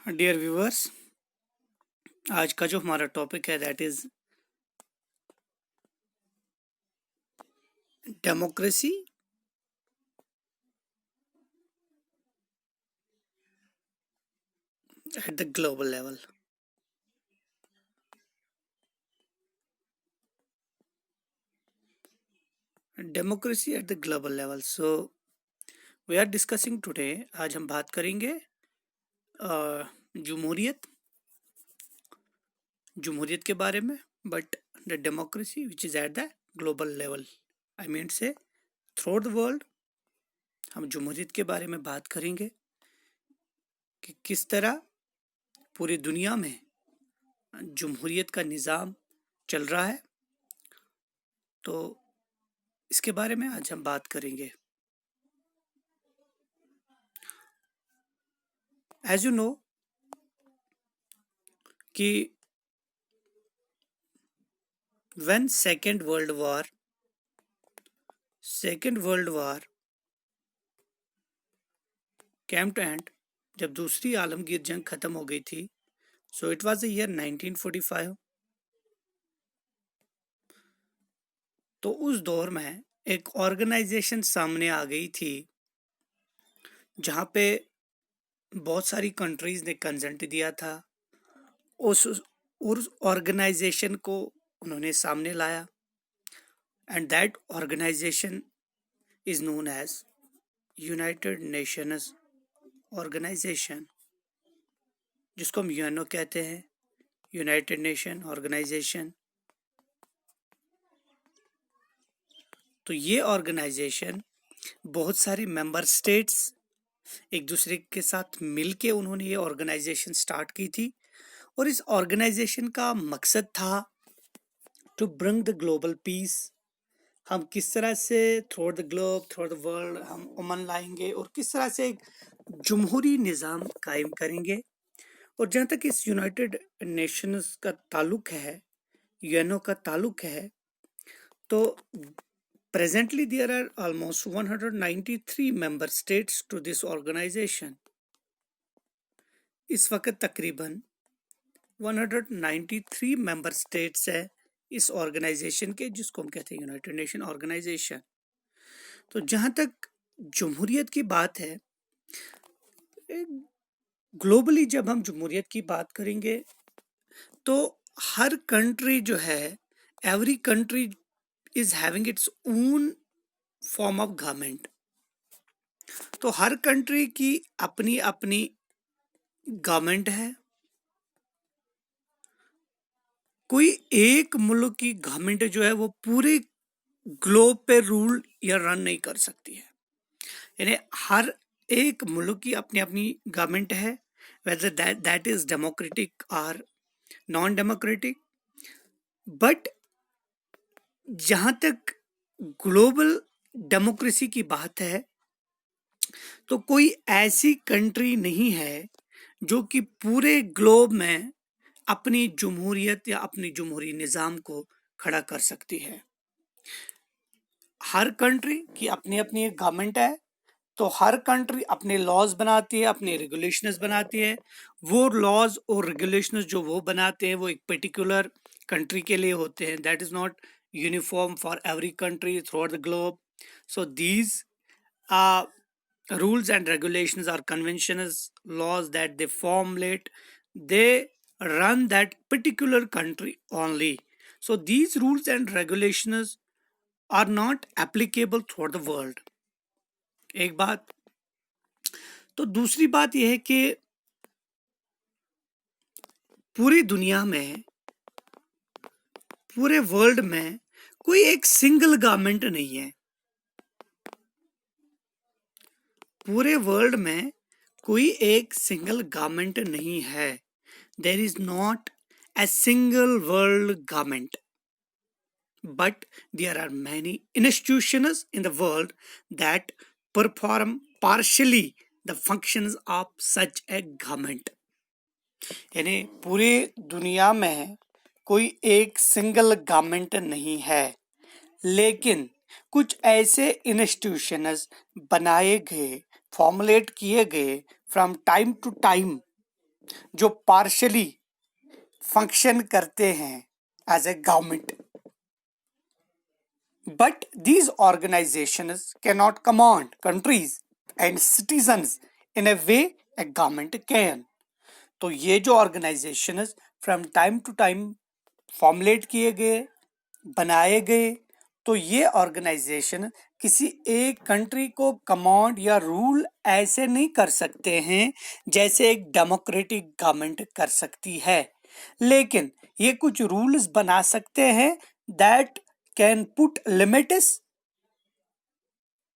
Dear viewers, आज का जो हमारा टॉपिक है that is democracy at the global level. Democracy at the global level. So we are discussing today. आज हम बात करेंगे जमहूरियत जमहूरियत के बारे में, but the democracy which is at the global level, I mean say through the world. हम जमहूरियत के बारे में बात करेंगे कि किस तरह पूरी दुनिया में जमहूरियत का निज़ाम चल रहा है। तो इसके बारे में आज हम बात करेंगे। एज यू नो कि when second world war came to end, जब दूसरी आलमगीर जंग खत्म हो गई थी, so it was the year 1945। तो उस दौर में एक ऑर्गेनाइजेशन सामने आ गई थी जहां पे बहुत सारी कंट्रीज ने कंसेंट दिया था। उस ऑर्गेनाइजेशन को उन्होंने सामने लाया, and that organization is known as United Nations organization, जिसको हम यूएनओ कहते हैं, यूनाइटेड नेशन ऑर्गेनाइजेशन। तो ये ऑर्गेनाइजेशन बहुत सारे मेंबर स्टेट्स एक दूसरे के साथ मिलके उन्होंने ये ऑर्गेनाइजेशन स्टार्ट की थी, और इस ऑर्गेनाइजेशन का मकसद था to bring the global peace. हम किस तरह से through the globe, through the world हम अमन लाएंगे और किस तरह से एक जमहूरी निज़ाम कायम करेंगे। और जहाँ तक इस यूनाइटेड नेशंस का ताल्लुक है, यूएनओ का ताल्लुक है, तो presently there are almost 193 member states to this organization। इस वक्त तकरीबन 193 मेंबर स्टेट्स है इस ऑर्गेनाइजेशन के, जिसको हम कहते हैं यूनाइटेड नेशन ऑर्गेनाइजेशन। तो जहां तक जमहूरियत की बात है, ग्लोबली जब हम जमहूरियत की बात करेंगे तो हर कंट्री जो है, every country is having its own form of government. तो हर कंट्री की अपनी अपनी गवर्नमेंट है। कोई एक मुल्क की गवर्नमेंट जो है वो पूरे ग्लोब पे रूल या रन नहीं कर सकती है। यानी हर एक मुल्क की अपनी अपनी गवर्नमेंट है, वेदर दैट इज डेमोक्रेटिक और नॉन डेमोक्रेटिक। बट जहां तक ग्लोबल डेमोक्रेसी की बात है, तो कोई ऐसी कंट्री नहीं है जो कि पूरे ग्लोब में अपनी जमहूरियत या अपनी जमहूरी निज़ाम को खड़ा कर सकती है। हर कंट्री की अपनी अपनी एक गवर्नमेंट है, तो हर कंट्री अपने लॉज बनाती है, अपने रेगुलेशंस बनाती है। वो लॉज और रेगुलेशंस जो वो बनाते हैं वो एक पर्टिकुलर कंट्री के लिए होते हैं। That is not uniform for every country through out the globe. So these rules and regulations or conventions, laws that they formulate, they run that particular country only. So these rules and regulations are not applicable throughout the world। एक बात। तो दूसरी बात यह है कि पूरी दुनिया में, पूरे वर्ल्ड में कोई एक सिंगल गवर्नमेंट नहीं है। पूरे वर्ल्ड में कोई एक सिंगल गवर्नमेंट नहीं है। There is not a single world government, but there are many institutions in the world that perform partially the functions of such a government। यानी पूरे दुनिया में कोई एक सिंगल गवर्नमेंट नहीं है, लेकिन कुछ ऐसे इंस्टीट्यूशंस बनाए गए, फॉर्मुलेट किए गए फ्रॉम टाइम टू टाइम, जो पार्शली फंक्शन करते हैं as a government, but these organizations cannot command countries and citizens in a way a government can. तो ये जो organization from time to time formulate किए गए, बनाए गए, तो ये ऑर्गेनाइजेशन किसी एक कंट्री को कमांड या रूल ऐसे नहीं कर सकते हैं जैसे एक डेमोक्रेटिक गवर्नमेंट कर सकती है, लेकिन ये कुछ रूल्स बना सकते हैं that can put limits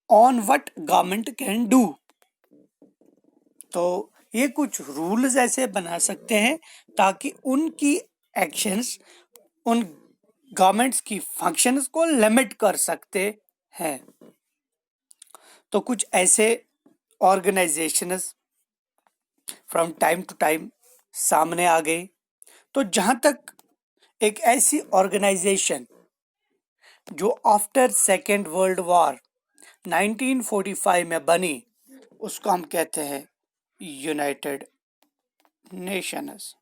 on what government can do. तो ये कुछ रूल्स ऐसे बना सकते हैं ताकि उनकी एक्शंस उन गवर्नमेंट्स की फंक्शंस को लिमिट कर सकते हैं। तो कुछ ऐसे organizations from time to time सामने आ गए। तो जहां तक एक ऐसी ऑर्गेनाइजेशन जो आफ्टर सेकेंड वर्ल्ड वॉर 1945 में बनी, उसको हम कहते हैं यूनाइटेड नेशंस।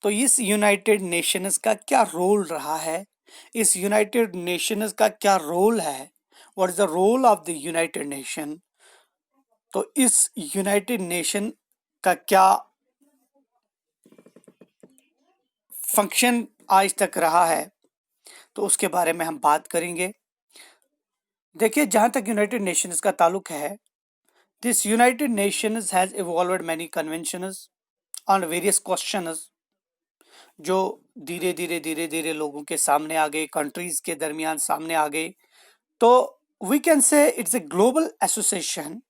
तो इस यूनाइटेड नेशंस का क्या रोल रहा है, इस यूनाइटेड नेशंस का क्या रोल है, what is the role of the United Nation, तो इस यूनाइटेड नेशन का क्या फंक्शन आज तक रहा है, तो उसके बारे में हम बात करेंगे। देखिए, जहां तक यूनाइटेड नेशंस का ताल्लुक है, this United Nations has evolved many conventions on various questions, जो धीरे धीरे लोगों के सामने आ गए, कंट्रीज के दरमियान सामने आ गए। तो we can say it's a global association.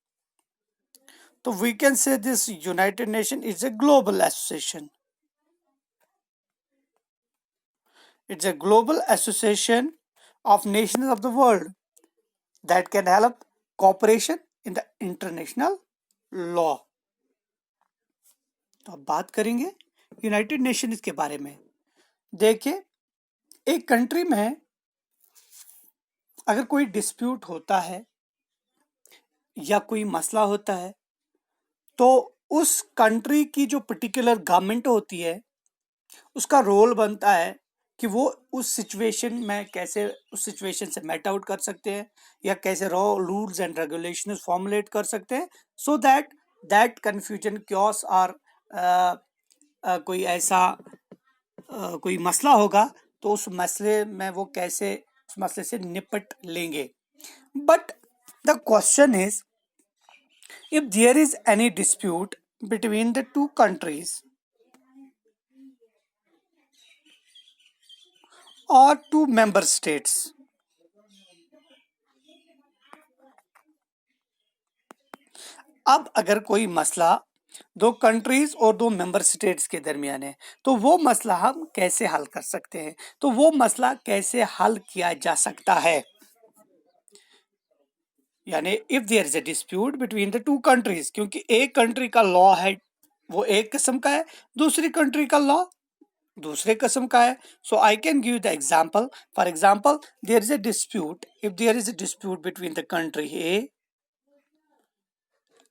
तो we can say this United Nation is a global association. It's a global association of nations of the world that can help cooperation in the international law. तो अब बात करेंगे United Nations के बारे में। देखिए, एक कंट्री में अगर कोई डिस्प्यूट होता है या कोई मसला होता है, तो उस कंट्री की जो पर्टिकुलर गवर्नमेंट होती है, उसका रोल बनता है कि वो उस सिचुएशन में कैसे उस सिचुएशन से मेट आउट कर सकते हैं या कैसे रूल्स एंड रेगुलेशंस फॉर्मुलेट कर सकते हैं, सो दैट कंफ्यूजन क्योस और कोई ऐसा कोई मसला होगा तो उस मसले में वो कैसे उस मसले से निपट लेंगे। But the question is, if there is any dispute between the two countries or two member states, अब अगर कोई मसला दो कंट्रीज और दो मेंबर स्टेट्स के दरमियान है, तो वो मसला हम कैसे हल कर सकते हैं, तो वो मसला कैसे हल किया जा सकता है। यानी if there is a dispute between the two countries, क्योंकि एक कंट्री का लॉ है वो एक किस्म का है, दूसरी कंट्री का लॉ दूसरे किस्म का है। So I can give the example. For example, there is a dispute, if there is a dispute between the country A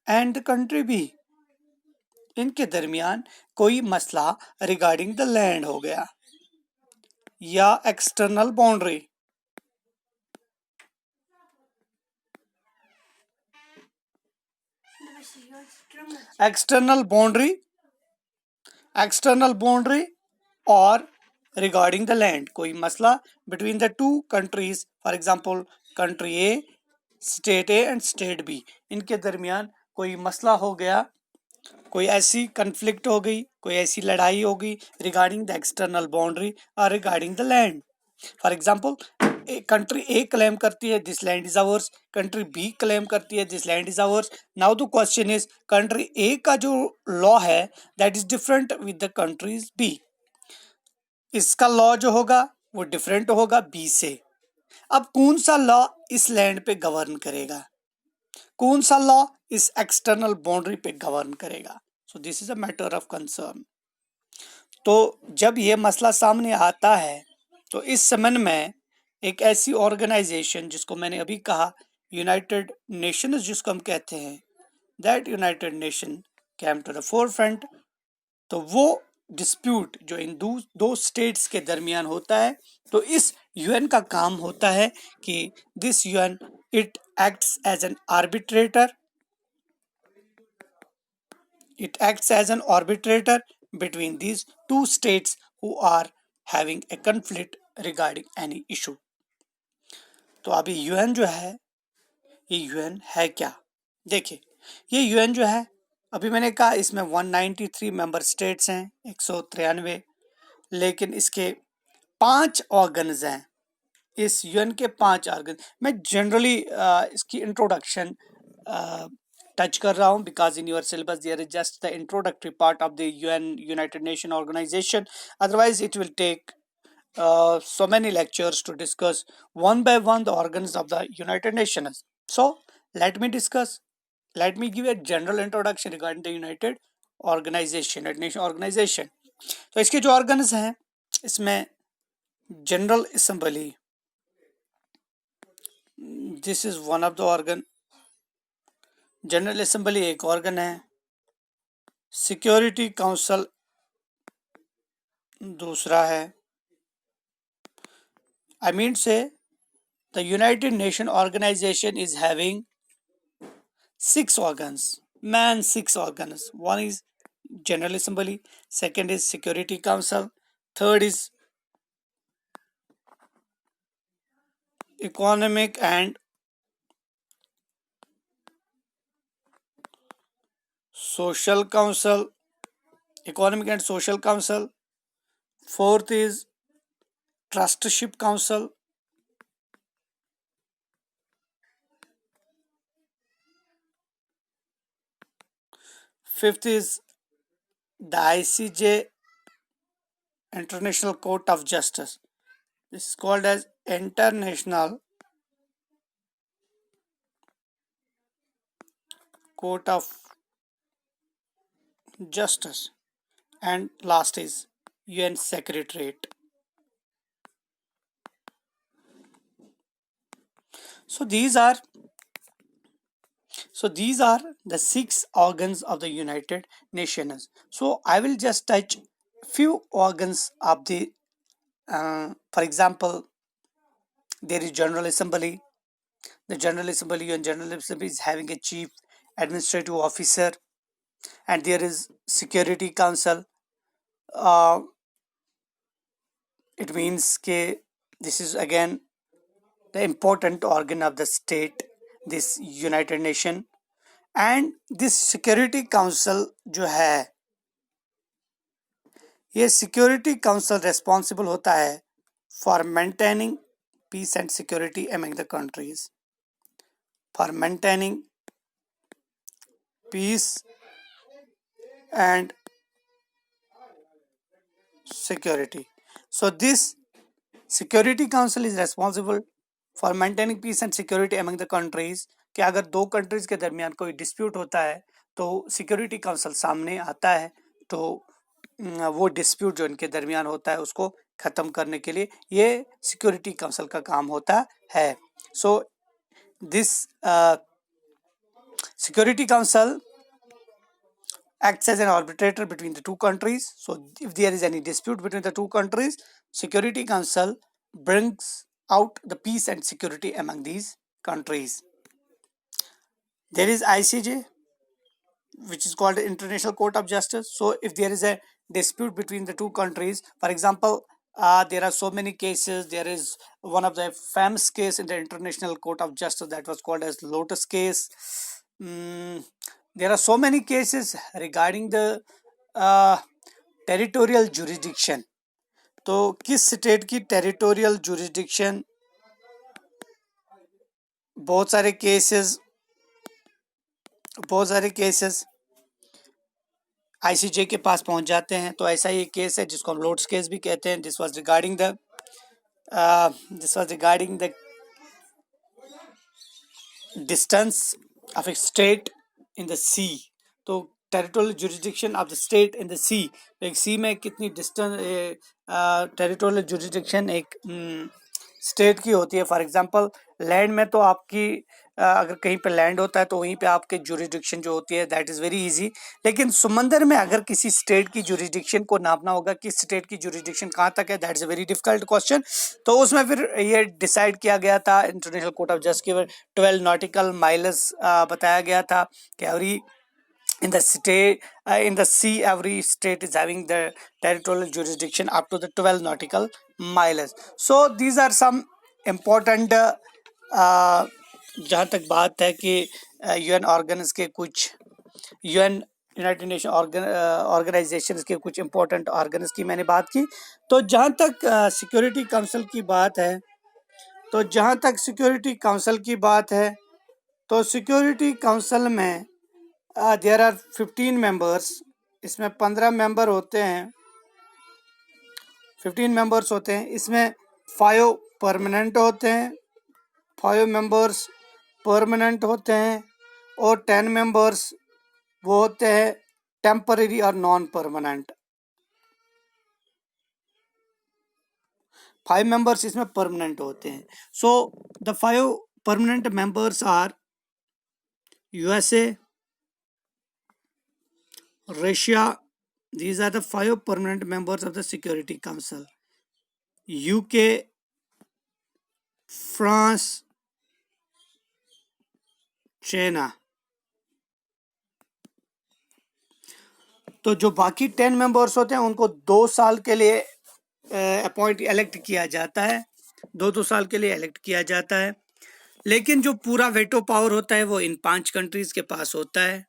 and the country B, इनके दरमियान कोई मसला रिगार्डिंग द लैंड हो गया या एक्सटर्नल बाउंड्री, एक्सटर्नल बाउंड्री और regarding the land, कोई मसला between the two countries, for example country A, state A and state B, इनके दरमियान कोई मसला हो गया, कोई ऐसी कन्फ्लिक्ट हो गई, कोई ऐसी लड़ाई हो गई रिगार्डिंग द एक्सटर्नल बाउंड्री और regarding the land. For example, country A claim करती है this land is ours, country B claim करती है this land is ours. Now the question is, country A का जो लॉ है that is different with the countries B, इसका law जो होगा वो डिफरेंट होगा बी से। अब कौन सा लॉ इस लैंड पे गवर्न करेगा, कौन सा लॉ इस एक्सटर्नल बाउंड्री पे गवर्न करेगा? सो this is a matter of concern. तो जब ये मसला सामने आता है, तो इस संबंध में एक ऐसी ऑर्गेनाइजेशन जिसको मैंने अभी कहा यूनाइटेड नेशंस जिसको हम कहते हैं, that United Nation came to the forefront. तो वो डिस्प्यूट जो इन दो स्टेट्स के दरमियान होता है, तो इस यूएन का काम होता है कि this UN it acts as an arbitrator, it acts as an arbitrator between these two states who are having a conflict regarding any issue। तो अभी यूएन जो है, ये यूएन है क्या? देखिए, ये यूएन जो है, अभी मैंने कहा इसमें 193 मेंबर स्टेट्स हैं, 193, लेकिन इसके 5 ऑर्गन्स हैं। इस यूएन के 5 ऑर्गन, मैं जनरली इसकी इंट्रोडक्शन टच कर रहा हूँ, because in your syllabus there is just the introductory part of the UN United Nation organization, otherwise it will take so many lectures to discuss one by one the organs of the United Nations. So let me give a general introduction regarding the United Nation Organization. तो इसके जो organs हैं, इसमें General Assembly, this is one of the organ. General Assembly एक organ है, Security Council दूसरा है। I mean say the United Nation Organization is having 6 organs, 6 organs. One is General Assembly, second is Security Council, third is Economic and Social Council, Economic and Social Council, fourth is Trustship Council, fifth is the ICJ, International Court of Justice. This is called as International Court of Justice, and last is UN Secretariat. So these are the 6 organs of the United Nations. So I will just touch few organs of the for example, there is General Assembly. The General Assembly is having a chief administrative officer, and there is Security Council. It means that this is again the important organ of the state, this United Nation, and this Security Council जो है, ये Security Council responsible होता है for maintaining peace and security among the countries, for maintaining peace and security. So this Security Council is responsible for maintaining peace and security among the countries, कि अगर दो countries के दरमियान कोई dispute होता है तो सिक्योरिटी काउंसिल सामने आता है, तो वो डिस्प्यूट जो इनके दरमियान होता है उसको ख़त्म करने के लिए ये सिक्योरिटी काउंसिल का काम होता है। So this security council acts as an arbitrator between the two countries. So if there is any dispute between the two countries, Security Council brings out the peace and security among these countries. There is ICJ, which is called the International Court of Justice. So if there is a dispute between the two countries, for example, there are so many cases. There is one of the famous case in the International Court of Justice that was called as Lotus case. There are so many cases regarding the territorial jurisdiction. तो किस state की territorial jurisdiction, बहुत सारे cases ICJ के पास पहुंच जाते हैं। तो ऐसा ही एक केस है जिसको हम लोड्स केस भी कहते हैं। This was regarding the distance of a state in the sea. तो territorial jurisdiction of the state in the sea, एक सी में कितनी डिस्टेंस टेरिटोरियल जुरिस्डिक्शन एक स्टेट की होती है। फॉर एग्जांपल लैंड में तो आपकी अगर कहीं पे लैंड होता है तो वहीं पे आपके जुरिडिक्शन जो होती है दैट इज वेरी इजी। लेकिन समंदर में अगर किसी स्टेट की जुरिडिक्शन को नापना होगा कि स्टेट की जुरिडिक्शन कहाँ तक है, that is a very difficult question. तो उसमें फिर ये डिसाइड किया गया था इंटरनेशनल कोर्ट ऑफ जस्टिस के 12 नॉटिकल माइल्स बताया गया था कि every in the state in the sea every state is having the territorial jurisdiction up to the 12 nautical miles. So these are some important जहाँ तक बात है कि यूएन ऑर्गन्स के कुछ यूएन यूनाइटेड नेशन ऑर्गेनाइजेशंस के कुछ इंपॉर्टेंट ऑर्गन्स की मैंने बात की। तो जहाँ तक सिक्योरिटी काउंसिल की बात है तो सिक्योरिटी काउंसिल में देयर आर 15 मेंबर्स। इसमें 15 मेंबर होते हैं, 15 मेंबर्स होते हैं। इसमें 5 परमानेंट होते हैं, 5 मेंबर्स परमानेंट होते हैं और 10 मेंबर्स वो होते हैं टेम्पररी और नॉन परमानेंट। 5 मेंबर्स इसमें परमानेंट होते हैं। So the 5 permanent members are USA, Russia. These are the 5 permanent members of the Security Council. UK, France, China. तो जो बाकी 10 मेंबर्स होते हैं उनको 2 साल के लिए इलेक्ट किया जाता है, 2 साल के लिए इलेक्ट किया जाता है। लेकिन जो पूरा वेटो पावर होता है वो इन 5 कंट्रीज के पास होता है।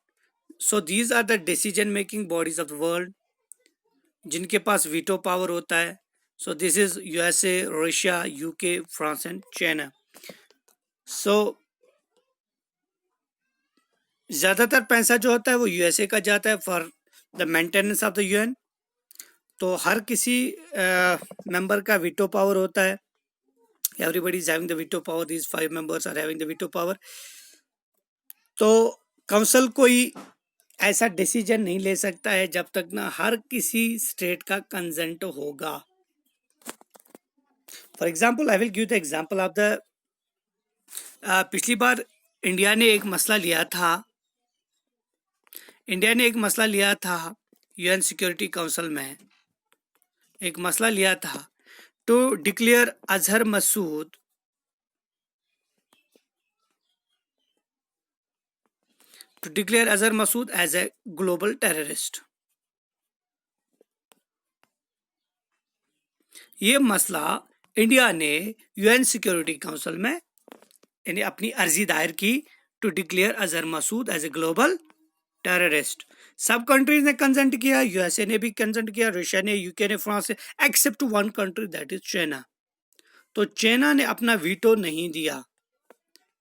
So these are the decision making bodies of the world जिनके पास वीटो पावर होता है। So this is USA, Russia, UK, France and China. So ज्यादातर पैसा जो होता है वो यूएसए का जाता है for the maintenance of the UN. तो हर किसी मेंबर का वीटो पावर होता है। Everybody is having the veto power, these 5 members are having the veto power. तो काउंसिल कोई ऐसा डिसीजन नहीं ले सकता है जब तक ना हर किसी स्टेट का कंसेंट होगा। For example I will give the example of the पिछली बार इंडिया ने एक मसला लिया था यूएन सिक्योरिटी काउंसिल में एक मसला लिया था to declare Azhar Masood as a global terrorist. ये मसला इंडिया ने यूएन सिक्योरिटी काउंसिल में यानी अपनी अर्जी दायर की to declare Azhar Masood as a global terrorist. सब कंट्रीज ने कंसेंट किया, यूएसए ने भी कंसेंट किया, रशिया ने, यूके ने, फ्रांस ने, except one country that is China. तो चाइना ने अपना वीटो नहीं दिया,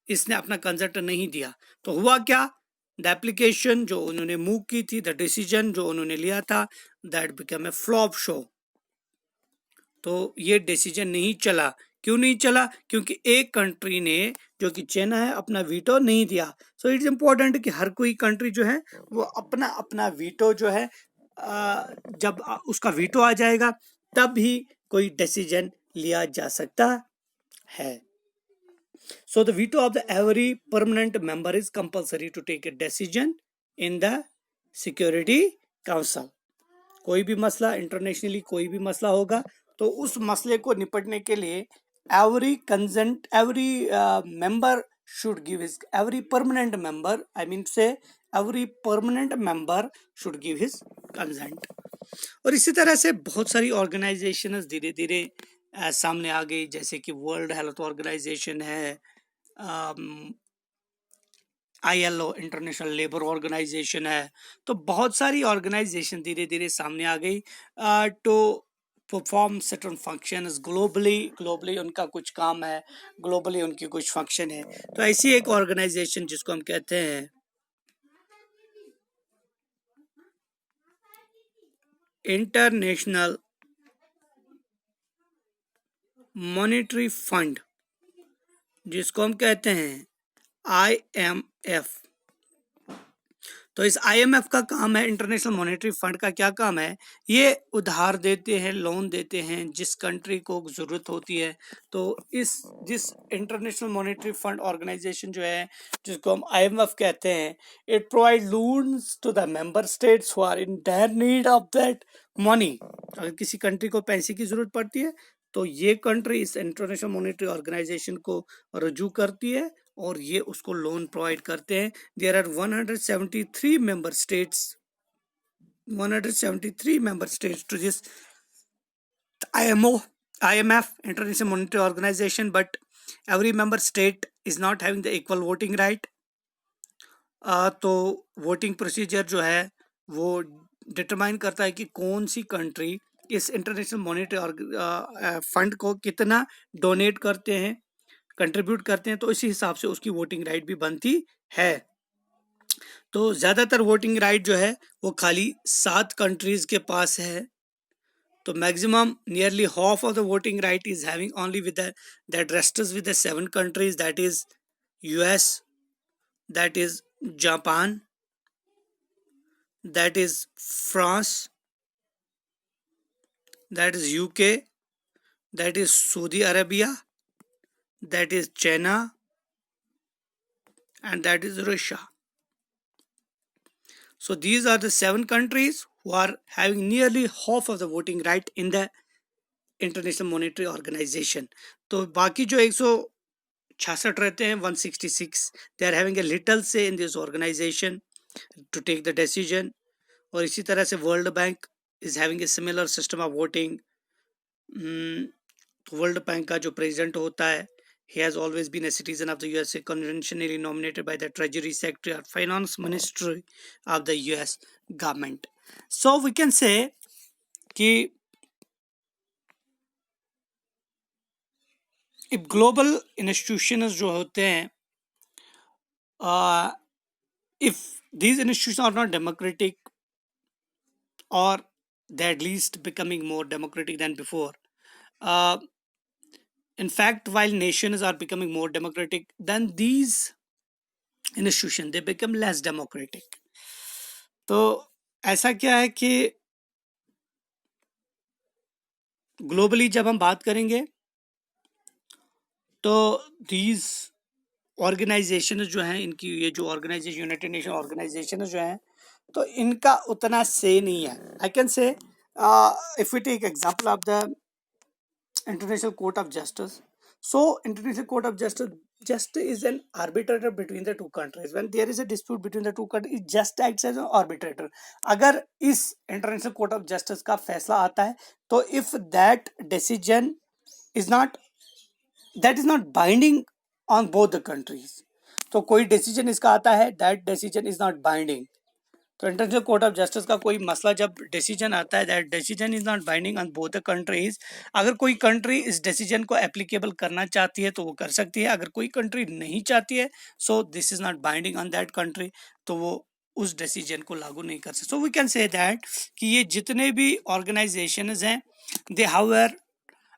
इसने अपना कंसेंट नहीं दिया। तो हुआ क्या, द एप्लीकेशन जो उन्होंने मूव की थी, द डिसीजन जो उन्होंने लिया था, that become a flop show. तो ये डिसीजन नहीं चला। क्यों नहीं चला? क्योंकि एक कंट्री ने जो कि चाइना है अपना वीटो नहीं दिया। सो इट्स इम्पोर्टेंट कि हर कोई कंट्री जो है वो अपना अपना वीटो जो है जब उसका वीटो आ जाएगा तब ही कोई डिसीजन लिया जा सकता है। So the veto of the every permanent member is compulsory to take a decision in the Security Council. कोई भी मसला इंटरनेशनली कोई भी मसला होगा तो उस मसले को निपटने के लिए every member should give his every permanent member should give his consent. और इसी तरह से बहुत सारी ऑर्गेनाइजेशंस धीरे धीरे सामने आ गई, जैसे कि वर्ल्ड हेल्थ ऑर्गेनाइजेशन है, ILO इंटरनेशनल लेबर ऑर्गेनाइजेशन है। तो बहुत सारी ऑर्गेनाइजेशन धीरे धीरे सामने आ गई to perform certain functions globally उनका कुछ काम है, ग्लोबली उनकी कुछ फंक्शन है। तो ऐसी एक ऑर्गेनाइजेशन जिसको हम कहते हैं इंटरनेशनल मॉनेटरी फंड, जिसको हम कहते हैं IMF। तो इस IMF का काम है, इंटरनेशनल मॉनेटरी फंड का क्या काम है, ये उधार देते हैं, लोन देते हैं जिस कंट्री को जरूरत होती है। तो जिस इंटरनेशनल मॉनेटरी फंड ऑर्गेनाइजेशन जो है, जिसको हम IMF कहते हैं, it provide loans to the member states who are in dire need of that money. अगर किसी कंट्री को पैसे की जरूरत पड़ती है तो ये कंट्री इस इंटरनेशनल मॉनेटरी ऑर्गेनाइजेशन को रजू करती है और ये उसको लोन प्रोवाइड करते हैं। There are 173 member states, 173 member states to this IMF, International Monetary Organization, but every member state is not having the equal voting right. तो वोटिंग प्रोसीजर जो है वो डिटरमाइन करता है कि कौन सी कंट्री इस इंटरनेशनल मॉनेटरी फंड को कितना डोनेट करते हैं, कंट्रीब्यूट करते हैं, तो इसी हिसाब से उसकी वोटिंग राइट भी बनती है। तो ज़्यादातर वोटिंग राइट जो है वो खाली 7 कंट्रीज के पास है। तो maximum nearly half of the voting right is having only with that rests with the 7 countries, that is US, that is Japan, that is France, that is UK, that is Saudi Arabia, that is China, and that is Russia. So these are the 7 countries who are having nearly half of the voting right in the International Monetary Organization. तो बाकी जो 166 रहते हैं, 166, they are having a little say in this organization to take the decision. और इसी तरह से world bank is having a similar system of voting. World bank का जो प्रेसिडेंट होता है, he has always been a citizen of the USA, conventionally nominated by the Treasury Secretary or Finance Ministry of the US government. So we can say कि global institutions जो होते हैं, if these institutions are not democratic or they're at least becoming more democratic than before, in fact, while nations are becoming more democratic, then these institutions, they become less democratic. तो ऐसा क्या है कि globally जब हम बात करेंगे तो these ऑर्गेनाइजेशन जो हैं, इनकी ये जो ऑर्गेनाइजेशन, यूनाइटेड नेशन ऑर्गेनाइजेशन जो हैं, तो इनका उतना से नहीं है। I can say if we take example of the International Court of Justice, so international court of justice just is an arbitrator between the two countries. When there is a dispute between the two countries, it just acts as an arbitrator. अगर इस international court of justice का फैसला आता है तो if that decision is not binding on both the countries, तो कोई decision इसका आता है, that decision is not binding. तो इंटरनेशनल कोर्ट ऑफ जस्टिस का कोई मसला जब डिसीजन आता है, that decision is not binding on both the countries. अगर कोई कंट्री इस डिसीजन को एप्लीकेबल करना चाहती है तो वो कर सकती है, अगर कोई कंट्री नहीं चाहती है, so this is not binding on that country, तो वो उस डिसीजन को लागू नहीं कर सकते। So we can say that कि ये जितने भी ऑर्गेनाइजेशंस हैं, they however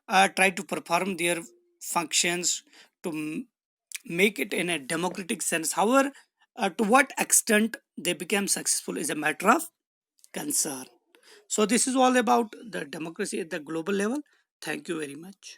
try to perform their functions to make it in a democratic sense. However, to what extent they became successful is a matter of concern. So this is all about the democracy at the global level. Thank you very much.